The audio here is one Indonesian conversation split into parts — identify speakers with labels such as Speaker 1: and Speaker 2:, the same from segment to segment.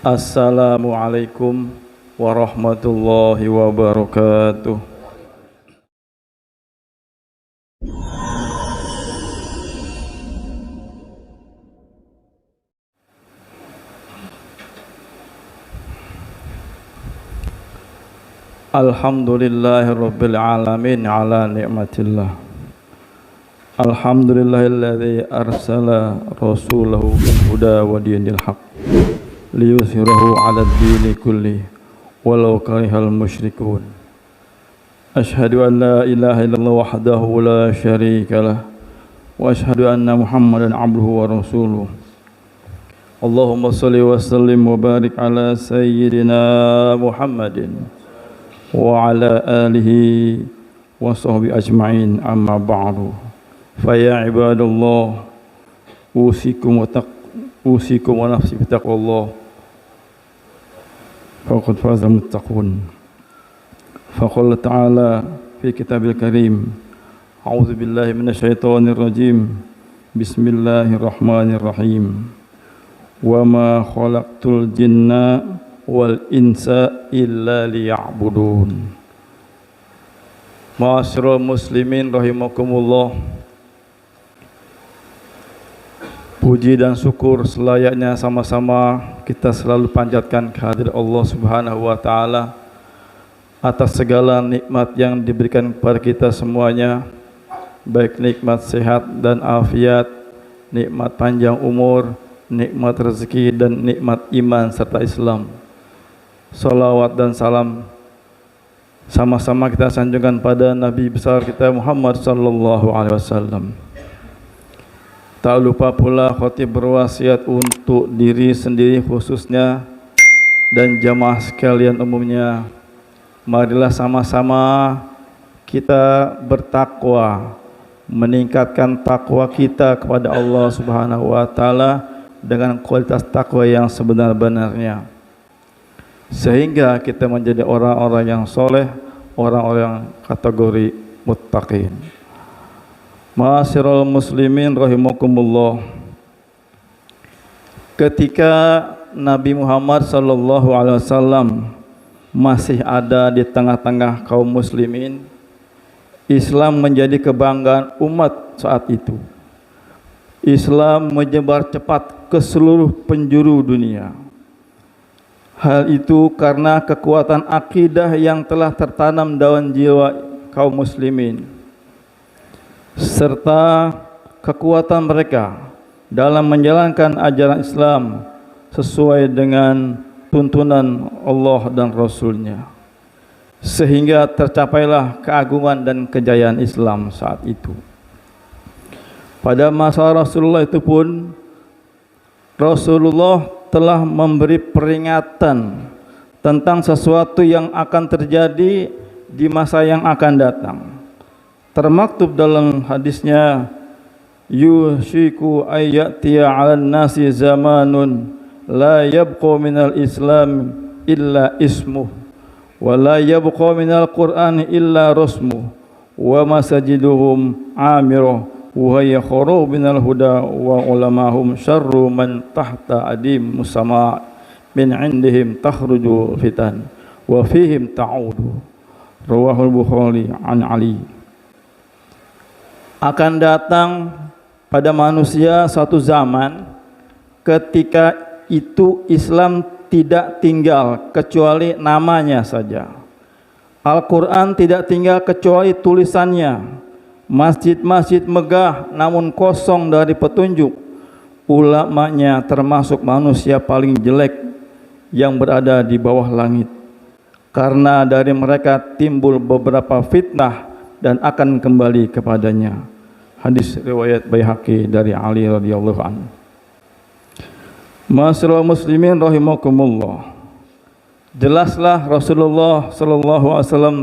Speaker 1: Assalamualaikum warahmatullahi wabarakatuh. Alhamdulillahirabbil alamin ala ni'matillah. Alhamdulillahilladzi arsala rasulahu bil huda wa dinil haqq liyuzhirahu 'alad dini kulli walau karihal musyrikun. Asyhadu an la ilaha illallah wahdahu la syarikalah wa asyhadu anna Muhammadan 'abduhu wa rasuluh. Allahumma shalli wa sallim wa barik ala sayyidina Muhammadin wa ala alihi wa sahbihi ajma'in, amma ba'du. Fa ya ibadallah, usikum wa nafsi bitaqwallah, faqad faza muttaqun. Faqala ta'ala fi kitabil karim, a'udzu billahi minasyaitonir rajim, bismillahirrahmanirrahim. Wa ma khalaqtul jinna wal insa illa liya'budun. Ma'asyiral muslimin rahimakumullah. Puji dan syukur selayaknya sama-sama kita selalu panjatkan kehadirat Allah Subhanahu wa taala atas segala nikmat yang diberikan kepada kita semuanya, baik nikmat sehat dan afiat, nikmat panjang umur, nikmat rezeki dan nikmat iman serta Islam. Salawat dan salam sama-sama kita sanjungkan pada Nabi besar kita Muhammad sallallahu alaihi wasallam. Tak lupa pula khatib berwasiat untuk diri sendiri khususnya dan jamaah sekalian umumnya. Marilah sama-sama kita bertakwa, meningkatkan takwa kita kepada Allah Subhanahu wa taala dengan kualitas takwa yang sebenar-benarnya, sehingga kita menjadi orang-orang yang soleh, orang-orang kategori muttaqin. Ma'asyiral muslimin rahimakumullah. Ketika Nabi Muhammad sallallahu alaihi wasallam masih ada di tengah-tengah kaum muslimin, Islam menjadi kebanggaan umat saat itu. Islam menyebar cepat ke seluruh penjuru dunia. Hal itu karena kekuatan akidah yang telah tertanam dalam jiwa kaum muslimin, serta kekuatan mereka dalam menjalankan ajaran Islam sesuai dengan tuntunan Allah dan Rasul-Nya, sehingga tercapailah keagungan dan kejayaan Islam saat itu. Pada masa Rasulullah itu pun, Rasulullah telah memberi peringatan tentang sesuatu yang akan terjadi di masa yang akan datang. Termaktub dalam hadisnya, yushiku ayyatiya 'alan nasi zamanun la yabqa minal islam illa ismuh wa la yabqa minal qur'ani illa rasmuh wa masajiduhum amirah wa yakhuru minal huda wa ulamahum syarru man tahta adim musama min indihim takhruju fitan wa fihim ta'udu. Rawahul Bukhari an Ali. Akan datang pada manusia satu zaman ketika itu Islam tidak tinggal kecuali namanya saja. Al-Quran tidak tinggal kecuali tulisannya. Masjid-masjid megah namun kosong dari petunjuk. Ulamanya termasuk manusia paling jelek yang berada di bawah langit, karena dari mereka timbul beberapa fitnah dan akan kembali kepadanya. Hadis riwayat Baihaqi dari Ali radhiyallahu anhu. Ma'asyiral muslimin rahimakumullah. Jelaslah Rasulullah sallallahu alaihi wasallam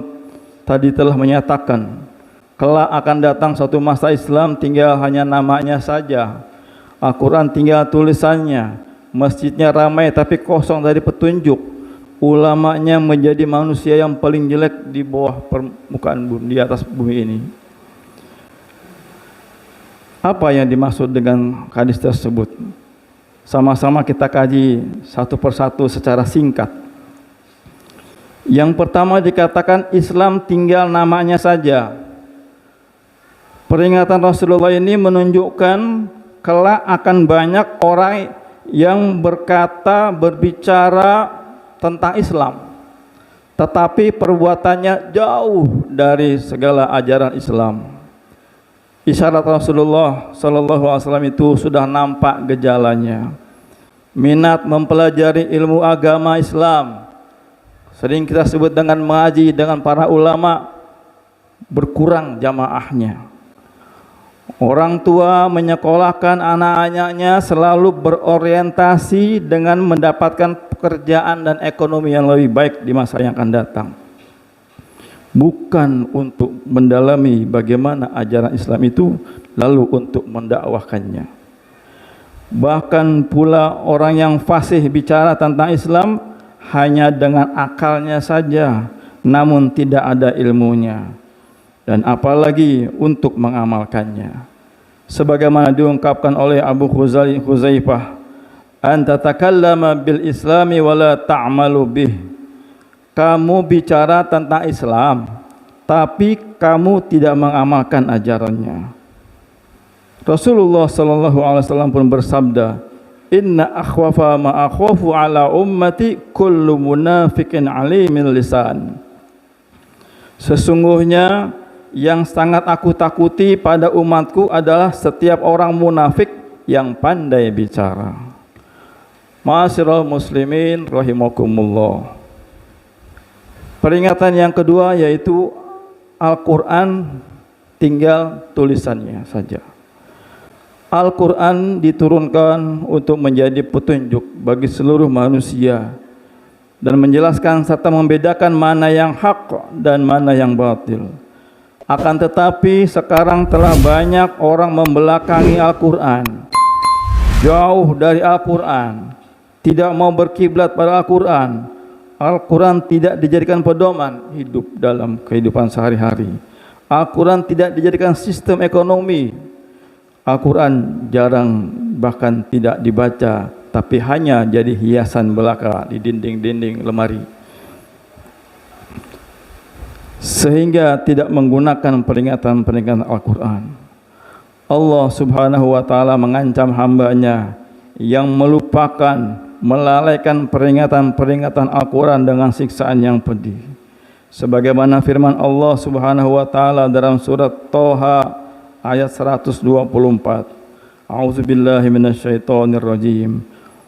Speaker 1: tadi telah menyatakan kelak akan datang satu masa Islam tinggal hanya namanya saja. Al-Quran tinggal tulisannya, masjidnya ramai tapi kosong dari petunjuk, ulamanya menjadi manusia yang paling jelek di bawah permukaan bumi, di atas bumi ini. Apa yang dimaksud dengan hadis tersebut? Sama-sama kita kaji satu persatu secara singkat. Yang pertama dikatakan Islam tinggal namanya saja. Peringatan Rasulullah ini menunjukkan kelak akan banyak orang yang berkata, berbicara tentang Islam, tetapi perbuatannya jauh dari segala ajaran Islam. Isyarat Rasulullah Sallallahu Alaihi Wasallam itu sudah nampak gejalanya. Minat mempelajari ilmu agama Islam, sering kita sebut dengan mengaji dengan para ulama, berkurang jamaahnya. Orang tua menyekolahkan anak-anaknya selalu berorientasi dengan mendapatkan pekerjaan dan ekonomi yang lebih baik di masa yang akan datang, bukan untuk mendalami bagaimana ajaran Islam itu lalu untuk mendakwahkannya. Bahkan pula orang yang fasih bicara tentang Islam hanya dengan akalnya saja, namun tidak ada ilmunya, dan apalagi untuk mengamalkannya. Sebagaimana diungkapkan oleh Abu Huzaifah, anta takallama bil islami wala ta'malu bih. Kamu bicara tentang Islam, tapi kamu tidak mengamalkan ajarannya. Rasulullah sallallahu alaihi wasallam pun bersabda, inna akhwafa ma akhafu ala ummati kullu munafiqin alimil lisan. Sesungguhnya yang sangat aku takuti pada umatku adalah setiap orang munafik yang pandai bicara. Ma'asyiral muslimin rahimakumullah. Peringatan yang kedua yaitu Al-Quran tinggal tulisannya saja. Al-Quran diturunkan untuk menjadi petunjuk bagi seluruh manusia dan menjelaskan serta membedakan mana yang hak dan mana yang batil. Akan tetapi sekarang telah banyak orang membelakangi Al-Quran, jauh dari Al-Quran, tidak mau berkiblat pada Al-Quran. Al-Quran tidak dijadikan pedoman hidup dalam kehidupan sehari-hari. Al-Quran tidak dijadikan sistem ekonomi. Al-Quran jarang bahkan tidak dibaca, tapi hanya jadi hiasan belaka di dinding-dinding lemari, sehingga tidak menggunakan peringatan-peringatan Al-Quran. Allah subhanahu wa ta'ala mengancam hambanya yang melupakan, melalaikan peringatan-peringatan Al-Quran dengan siksaan yang pedih. Sebagaimana firman Allah subhanahu wa ta'ala dalam surat Toha ayat 124. A'udzubillahi minasyaitonirrajim.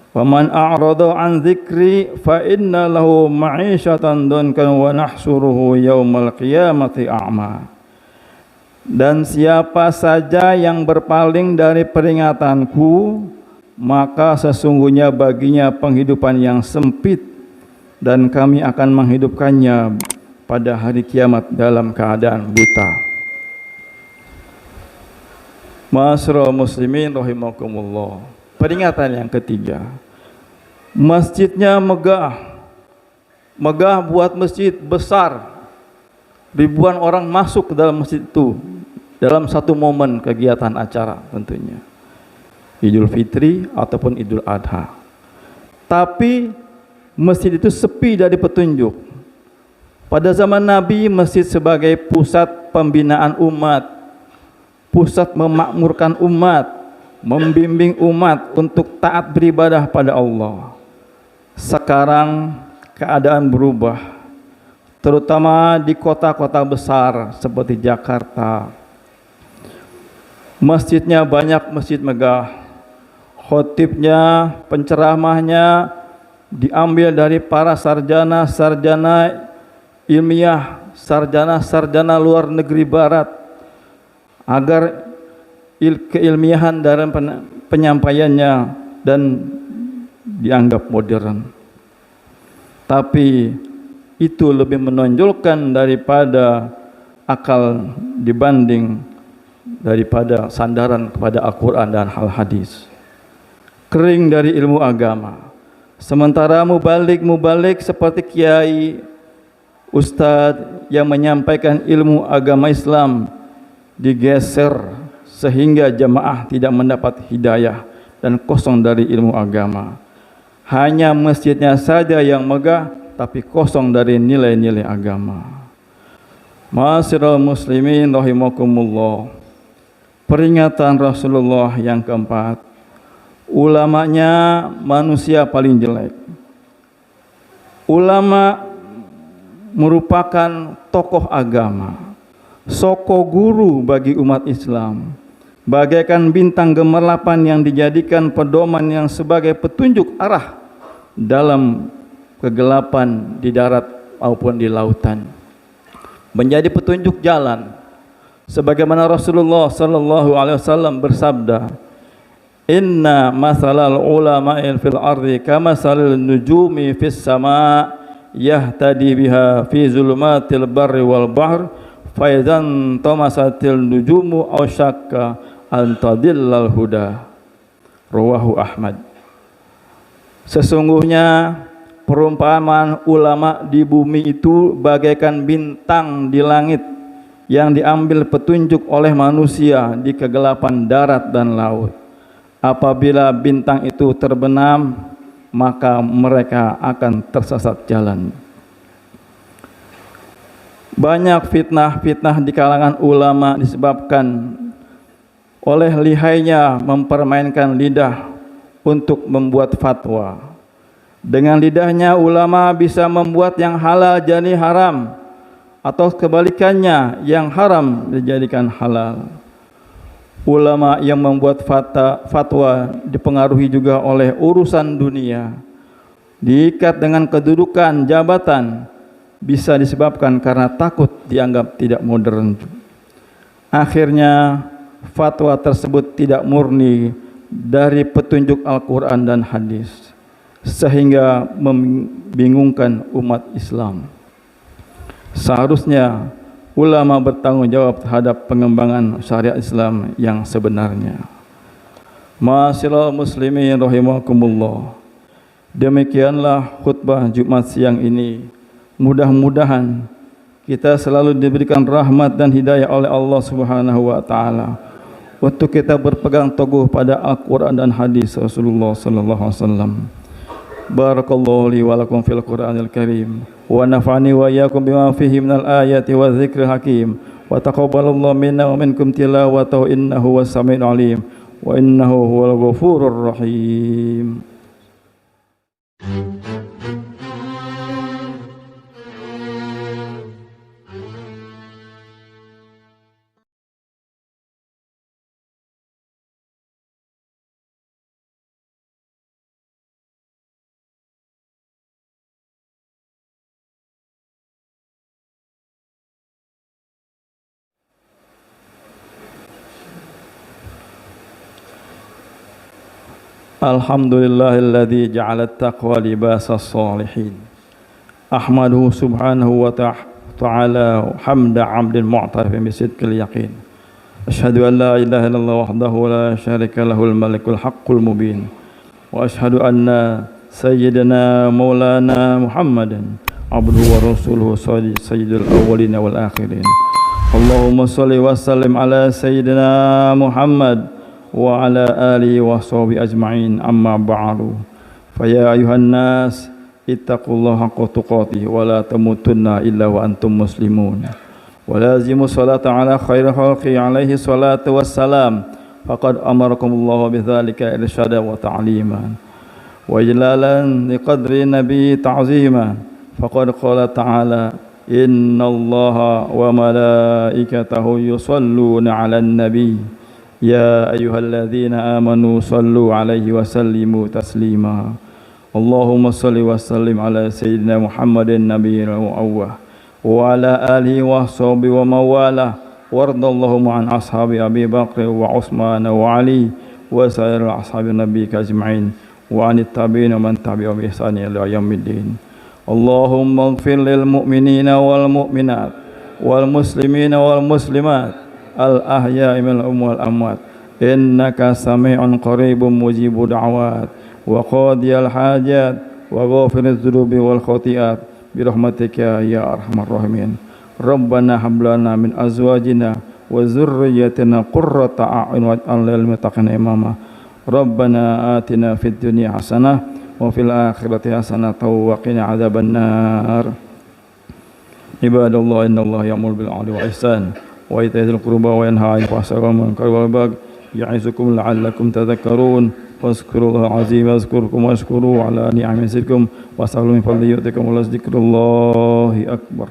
Speaker 1: Wa man a'rada an dzikri fa inna lahu ma'isyatan dankan wa nahsyuruhu yaumal qiyamati a'ma. Dan siapa saja yang berpaling dari peringatanku, maka sesungguhnya baginya penghidupan yang sempit, dan kami akan menghidupkannya pada hari kiamat dalam keadaan buta. Ma'asyiral muslimin rahimakumullah. Peringatan yang ketiga, masjidnya megah. Megah buat masjid besar. Ribuan orang masuk ke dalam masjid itu dalam satu momen kegiatan acara tentunya, Idul Fitri ataupun Idul Adha. Tapi masjid itu sepi dari petunjuk. Pada zaman Nabi, masjid sebagai pusat pembinaan umat, pusat memakmurkan umat, membimbing umat untuk taat beribadah pada Allah. Sekarang keadaan berubah, terutama di kota-kota besar seperti Jakarta. Masjidnya banyak masjid megah, khotibnya, penceramahnya diambil dari para sarjana-sarjana ilmiah, sarjana-sarjana luar negeri barat, agar keilmiahan dalam penyampaiannya dan dianggap modern. Tapi itu lebih menonjolkan daripada akal dibanding daripada sandaran kepada Al-Quran dan hal hadis. kering dari ilmu agama. Sementara mubalik seperti kiai, ustadz yang menyampaikan ilmu agama Islam digeser sehingga jamaah tidak mendapat hidayah dan kosong dari ilmu agama. Hanya masjidnya saja yang megah tapi kosong dari nilai-nilai agama. Ma'asyiral muslimin rahimakumullah. Peringatan Rasulullah yang keempat, ulamanya manusia paling jelek. Ulama merupakan tokoh agama, soko guru bagi umat Islam, bagaikan bintang gemerlapan yang dijadikan pedoman yang sebagai petunjuk arah dalam kegelapan di darat maupun di lautan, menjadi petunjuk jalan. Sebagaimana Rasulullah sallallahu alaihi wasallam bersabda, "Inna masalal ulama'il fil ardi kamasalil nujumi fis sama' yahtadi biha fi zulumatil barri wal bahr fa idzan tamasatil nujumu aw syakka an tadillal huda." Rawahu Ahmad. Sesungguhnya perumpamaan ulama di bumi itu bagaikan bintang di langit yang diambil petunjuk oleh manusia di kegelapan darat dan laut. Apabila bintang itu terbenam, maka mereka akan tersesat jalan. Banyak fitnah-fitnah di kalangan ulama disebabkan oleh lihainya mempermainkan lidah untuk membuat fatwa. Dengan lidahnya ulama bisa membuat yang halal jadi haram, atau kebalikannya yang haram dijadikan halal. Ulama yang membuat fatwa dipengaruhi juga oleh urusan dunia, diikat dengan kedudukan jabatan, bisa disebabkan karena takut dianggap tidak modern. Akhirnya fatwa tersebut tidak murni dari petunjuk Al-Quran dan hadis, sehingga membingungkan umat Islam. Seharusnya ulama bertanggung jawab terhadap pengembangan syariat Islam yang sebenarnya. Ma'asyiral muslimin rahimakumullah. Demikianlah khutbah Jumat siang ini. Mudah-mudahan kita selalu diberikan rahmat dan hidayah oleh Allah Subhanahu wa taala untuk kita berpegang teguh pada Al-Quran dan hadis Rasulullah sallallahu alaihi wasallam. Barakallahu li wa lakum fil Qur'anil Karim wa nafa'ani wa iyyakum bima fihi minal ayati wa dzikril hakim wa taqabbalallahu minna wa minkum tilawatahu innahu was-sami'ul alim wa innahu huwal ghafurur rahim. Alhamdulillahilladzi ja'ala at-taqwa libasas salihin. Ahmaduhu subhanahu wa ta'ala hamda 'abdin mu'tarifin bisidqil yaqin. Asyhadu an la ilaha illallah wahdahu la syarika lahul malikul haqqul mubin. Wa asyhadu anna sayyidina maulana Muhammadan abduhu wa rasuluhu sayyidul awwalin wal akhirin. Allahumma shalli wa sallim ala sayyidina Muhammad wa ala alihi wa sahbihi ajma'in, amma ba'du. Fa ya ayuhan nas ittaqullaha haqqa tuqatih wa la tamutunna illa wa antum muslimun. Wa lazimu salata ala khairil khalqi alaihi salatu wassalam. Faqad amarakumullahu bidzalika irsyada wa ta'liman wa ijlalan liqadri nabi ta'zima. Faqad qala ta'ala innallaha wa malaikatahu yusalluna 'alan nabi ya ayyuhalladzina amanu sallu alaihi wa sallimu taslima. Allahumma salli wa sallim ala sayyidina Muhammadin nabiyil mu'awwah wa ala alihi wa sahbihi wa mawalah wardallahu an ashabi Abi Bakr wa Utsman wa Ali wa sairil ashabi nabiyyika ajma'in wa anit tabi'in man tabi'ahum bi ihsan ila yaumiddin. Allahumma ighfir lil mu'minina wal mu'minat wal muslimina wal muslimat al ahya'i minhum wal amwat إنك سميع قريب مجيب دعوات وقاضي الحاجات وغافر الذنوب والخطيئات برحمتك يا أرحم الراحمين. ربنا هب لنا من أزواجنا وذريتنا قرة أعين واجعلنا للمتقين إماما. ربنا آتنا في الدنيا حسنة وفي الآخرة حسنة وقنا عذاب النار. عباد الله إن الله يأمر بالعدل والإحسان وإيتاء ذي القربى وينهى عن الفحشاء والمنكر والبغي يعظكم لعلكم تذكرون. واذكروا الله العظيم يذكركم واشكروه على نعمه يزدكم واسألوا من فضله يؤتكم ولذكر الله أكبر.